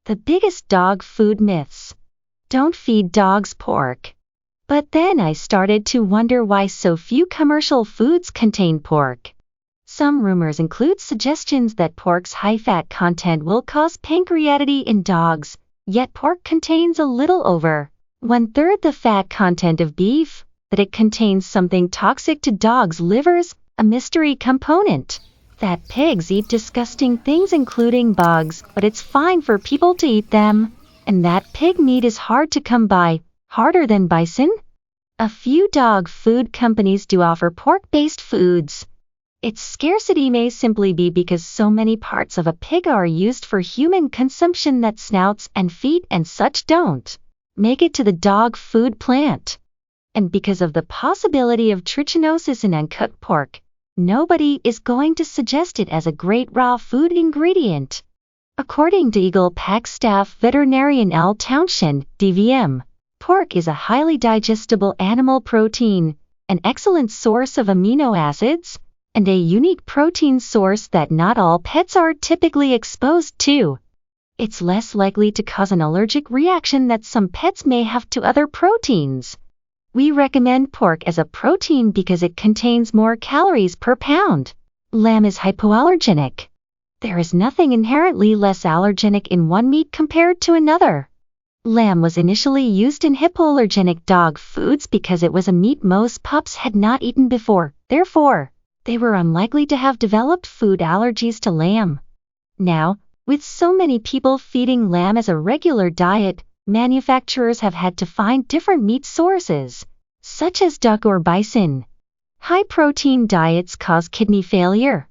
The biggest dog food myths. Don't feed dogs pork. But then I started to wonder why so few commercial foods contain pork. Some rumors include suggestions that pork's high-fat content will cause pancreatitis in dogs, yet pork contains a little over 1/3 the fat content of beef, that it contains something toxic to dogs' livers, a mystery component. That pigs eat disgusting things including bugs, but it's fine for people to eat them. And that pig meat is hard to come by, harder than bison? A few dog food companies do offer pork-based foods. Its scarcity may simply be because so many parts of a pig are used for human consumption that snouts and feet and such don't make it to the dog food plant. And because of the possibility of trichinosis in uncooked pork, nobody is going to suggest it as a great raw food ingredient. According to Eagle Pack staff veterinarian Al Townshend, DVM, pork is a highly digestible animal protein, an excellent source of amino acids, and a unique protein source that not all pets are typically exposed to. It's less likely to cause an allergic reaction that some pets may have to other proteins. We recommend pork as a protein because it contains more calories per pound. Lamb is hypoallergenic. There is nothing inherently less allergenic in one meat compared to another. Lamb was initially used in hypoallergenic dog foods because it was a meat most pups had not eaten before, therefore, they were unlikely to have developed food allergies to lamb. Now, with so many people feeding lamb as a regular diet, manufacturers have had to find different meat sources, such as duck or bison. High-protein diets cause kidney failure.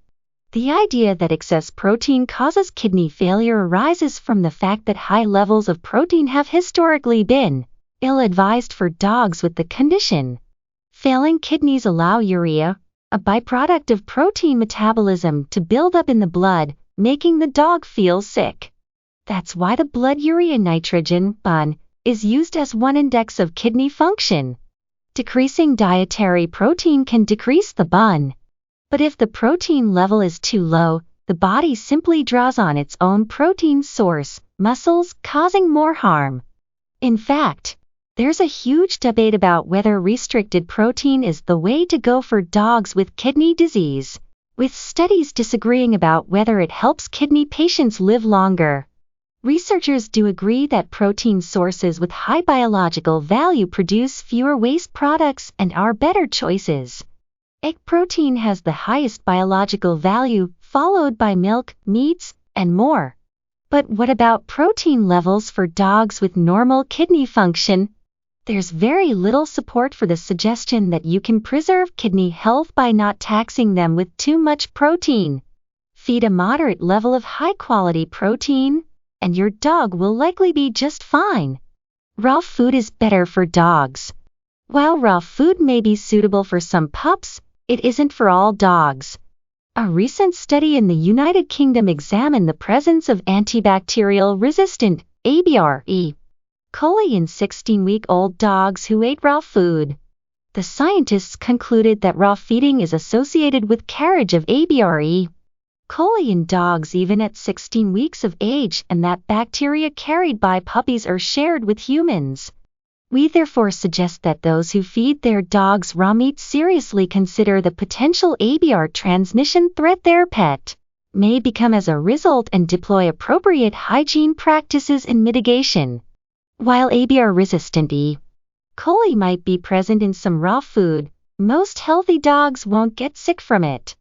The idea that excess protein causes kidney failure arises from the fact that high levels of protein have historically been ill-advised for dogs with the condition. Failing kidneys allow urea, a byproduct of protein metabolism, to build up in the blood, making the dog feel sick. That's why the blood urea nitrogen, BUN, is used as one index of kidney function. Decreasing dietary protein can decrease the BUN. But if the protein level is too low, the body simply draws on its own protein source, muscles, causing more harm. In fact, there's a huge debate about whether restricted protein is the way to go for dogs with kidney disease, with studies disagreeing about whether it helps kidney patients live longer. Researchers do agree that protein sources with high biological value produce fewer waste products and are better choices. Egg protein has the highest biological value, followed by milk, meats, and more. But what about protein levels for dogs with normal kidney function? There's very little support for the suggestion that you can preserve kidney health by not taxing them with too much protein. Feed a moderate level of high-quality protein, and your dog will likely be just fine. Raw food is better for dogs. While raw food may be suitable for some pups, it isn't for all dogs. A recent study in the United Kingdom examined the presence of antibacterial-resistant ABR/E. coli in 16-week-old dogs who ate raw food. The scientists concluded that raw feeding is associated with carriage of ABR/E. coli in dogs even at 16 weeks of age, and that bacteria carried by puppies are shared with humans. We therefore suggest that those who feed their dogs raw meat seriously consider the potential ABR transmission threat their pet may become as a result and deploy appropriate hygiene practices in mitigation. While ABR-resistant E. coli might be present in some raw food, most healthy dogs won't get sick from it.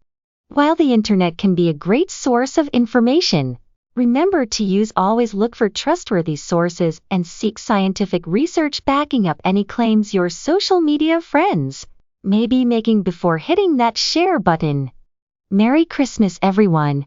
While the internet can be a great source of information, remember to always look for trustworthy sources and seek scientific research backing up any claims your social media friends may be making before hitting that share button. Merry Christmas, everyone!